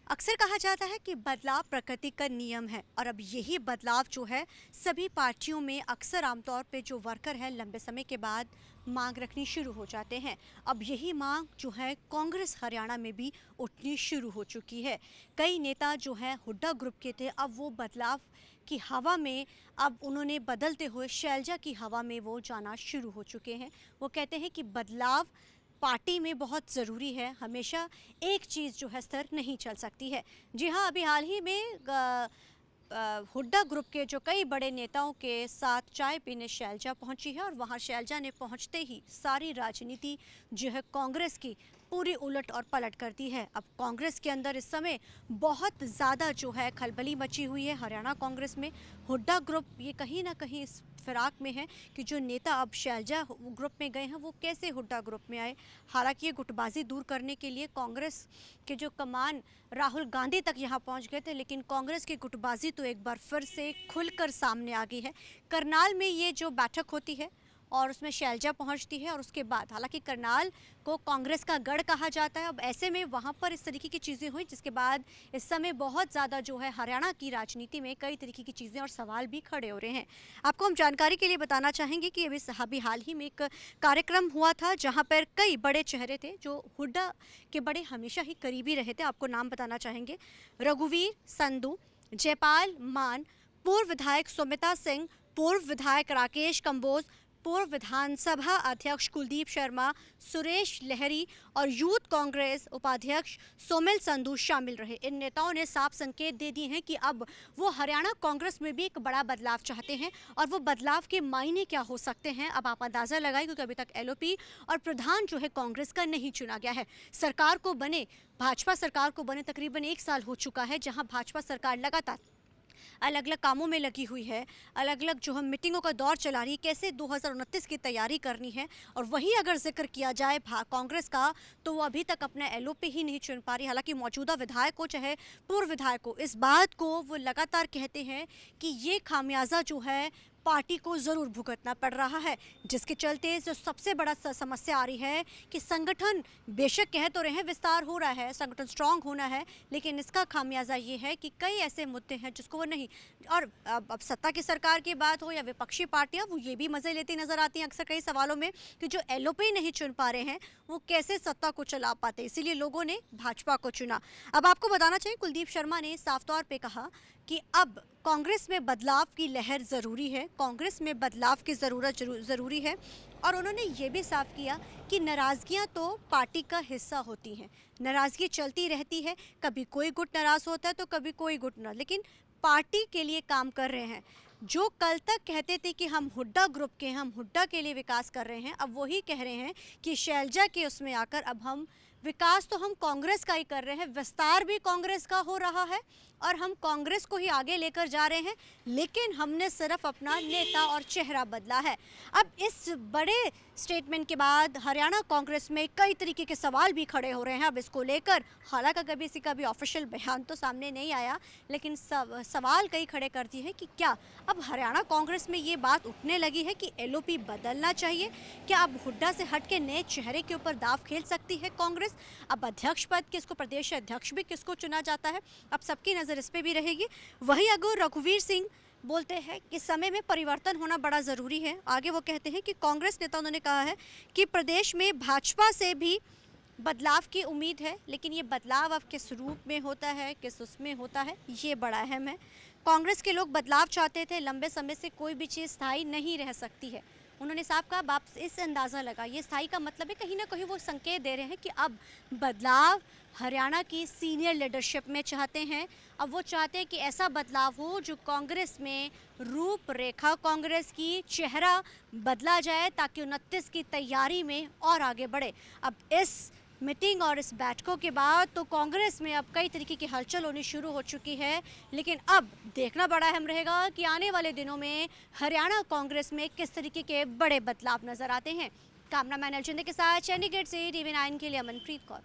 अक्सर कहा जाता है कि बदलाव प्रकृति का नियम है और अब यही बदलाव जो है सभी पार्टियों में अक्सर आमतौर पे जो वर्कर हैं लंबे समय के बाद मांग रखनी शुरू हो जाते हैं। अब यही मांग जो है कांग्रेस हरियाणा में भी उठनी शुरू हो चुकी है। कई नेता जो हैं हुड्डा ग्रुप के थे, अब वो बदलाव की हवा में अब उन्होंने बदलते हुए शैलजा की हवा में वो जाना शुरू हो चुके हैं। वो कहते हैं कि बदलाव पार्टी में बहुत ज़रूरी है, हमेशा एक चीज़ जो है स्थिर नहीं चल सकती है। जी हाँ, अभी हाल ही में हुड्डा ग्रुप के जो कई बड़े नेताओं के साथ चाय पीने शैलजा पहुंची है और वहां शैलजा ने पहुंचते ही सारी राजनीति जो है कांग्रेस की पूरी उलट और पलट कर दी है। अब कांग्रेस के अंदर इस समय बहुत ज़्यादा जो है खलबली मची हुई है। हरियाणा कांग्रेस में हुड्डा ग्रुप ये कहीं ना कहीं इस फिराक में है कि जो नेता अब शैलजा ग्रुप में गए हैं वो कैसे हुड्डा ग्रुप में आए। हालांकि ये गुटबाजी दूर करने के लिए कांग्रेस के जो कमान राहुल गांधी तक यहाँ पहुँच गए थे, लेकिन कांग्रेस की गुटबाजी तो एक बार फिर से खुलकर सामने आ गई है। करनाल में ये जो बैठक होती है और उसमें शैलजा पहुंचती है और उसके बाद हालांकि करनाल को कांग्रेस का गढ़ कहा जाता है। अब ऐसे में वहां पर इस तरीके की चीज़ें हुई जिसके बाद इस समय बहुत ज़्यादा जो है हरियाणा की राजनीति में कई तरीके की चीज़ें और सवाल भी खड़े हो रहे हैं। आपको हम जानकारी के लिए बताना चाहेंगे कि अभी हाल ही में एक कार्यक्रम हुआ था जहाँ पर कई बड़े चेहरे थे जो हुड्डा के बड़े हमेशा ही करीबी रहे थे। आपको नाम बताना चाहेंगे, रघुवीर संधू, जयपाल मान, पूर्व विधायक सुमिता सिंह, पूर्व विधायक राकेश कंबोज, पूर्व विधानसभा अध्यक्ष कुलदीप शर्मा, सुरेश लहरी और यूथ कांग्रेस उपाध्यक्ष सोमिल संधू शामिल रहे। इन नेताओं ने साफ संकेत दे दिए हैं कि अब वो हरियाणा कांग्रेस में भी एक बड़ा बदलाव चाहते हैं और वो बदलाव के मायने क्या हो सकते हैं अब आप अंदाज़ा लगाएं, क्योंकि अभी तक एलओपी और प्रधान जो है कांग्रेस का नहीं चुना गया है। सरकार को बने भाजपा सरकार को बने तकरीबन 1 साल हो चुका है, जहाँ भाजपा सरकार लगातार अलग अलग कामों में लगी हुई है, अलग अलग जो हम मीटिंगों का दौर चला रही है, कैसे 2029 की तैयारी करनी है। और वही अगर जिक्र किया जाए कांग्रेस का तो वो अभी तक अपना एलओपी ही नहीं चुन पा रही। हालांकि मौजूदा विधायक हो चाहे पूर्व विधायक हो, इस बात को वो लगातार कहते हैं कि ये खामियाजा जो है पार्टी को ज़रूर भुगतना पड़ रहा है, जिसके चलते जो सबसे बड़ा समस्या आ रही है कि संगठन बेशक कह तो रहे हैं विस्तार हो रहा है, संगठन स्ट्रांग होना है, लेकिन इसका खामियाजा ये है कि कई ऐसे मुद्दे हैं जिसको वो नहीं। और अब सत्ता की सरकार की बात हो या विपक्षी पार्टियां, वो ये भी मज़े लेती नज़र आती हैं अक्सर कई सवालों में कि जो एलओपी नहीं चुन पा रहे हैं वो कैसे सत्ता को चला पाते, इसीलिए लोगों ने भाजपा को चुना। अब आपको बताना चाहिए कुलदीप शर्मा ने साफ तौर पर कहा कि अब कांग्रेस में बदलाव की लहर ज़रूरी है, कांग्रेस में बदलाव की ज़रूरत ज़रूरी है। और उन्होंने ये भी साफ किया कि नाराज़गियाँ तो पार्टी का हिस्सा होती हैं, नाराज़गी चलती रहती है, कभी कोई गुट नाराज़ होता है तो कभी कोई गुट ना, लेकिन पार्टी के लिए काम कर रहे हैं। जो कल तक कहते थे कि हम हुड्डा ग्रुप के, हम हुड्डा के लिए विकास कर रहे हैं, अब वही कह रहे हैं कि शैलजा के उसमें आकर अब हम विकास तो हम कांग्रेस का ही कर रहे हैं, विस्तार भी कांग्रेस का हो रहा है और हम कांग्रेस को ही आगे लेकर जा रहे हैं, लेकिन हमने सिर्फ अपना नेता और चेहरा बदला है। अब इस बड़े स्टेटमेंट के बाद हरियाणा कांग्रेस में कई तरीके के सवाल भी खड़े हो रहे हैं अब इसको लेकर। हालांकि कभी इसी का भी ऑफिशियल बयान तो सामने नहीं आया, लेकिन सवाल कई खड़े करती है कि क्या अब हरियाणा कांग्रेस में ये बात उठने लगी है कि एलओपी बदलना चाहिए? क्या अब हुड्डा से हट के नए चेहरे के ऊपर दाव खेल सकती है कांग्रेस? अब अध्यक्ष पद किसको, प्रदेश अध्यक्ष भी किसको चुना जाता है, अब सबकी नज़र इस पे भी रहेगी। वही अगर रघुवीर सिंह बोलते हैं कि समय में परिवर्तन होना बड़ा ज़रूरी है। आगे वो कहते हैं कि कांग्रेस नेता उन्होंने कहा है कि प्रदेश में भाजपा से भी बदलाव की उम्मीद है, लेकिन ये बदलाव अब किस रूप में होता है, किस उसमें होता है, ये बड़ा अहम है। कांग्रेस के लोग बदलाव चाहते थे, लंबे समय से कोई भी चीज़ स्थायी नहीं रह सकती है। उन्होंने साफ कहा, बाप इस अंदाज़ा लगा ये स्थायी का मतलब है कहीं ना कहीं वो संकेत दे रहे हैं कि अब बदलाव हरियाणा की सीनियर लीडरशिप में चाहते हैं। अब वो चाहते हैं कि ऐसा बदलाव हो जो कांग्रेस में रूपरेखा, कांग्रेस की चेहरा बदला जाए ताकि 29 की तैयारी में और आगे बढ़े। अब इस मीटिंग और इस बैठकों के बाद तो कांग्रेस में अब कई तरीके की हलचल होनी शुरू हो चुकी है, लेकिन अब देखना बड़ा अहम रहेगा कि आने वाले दिनों में हरियाणा कांग्रेस में किस तरीके के बड़े बदलाव नजर आते हैं। कैमरामैन अलजिंदे के साथ चंडीगढ़ से TV9 के लिए अमनप्रीत कौर।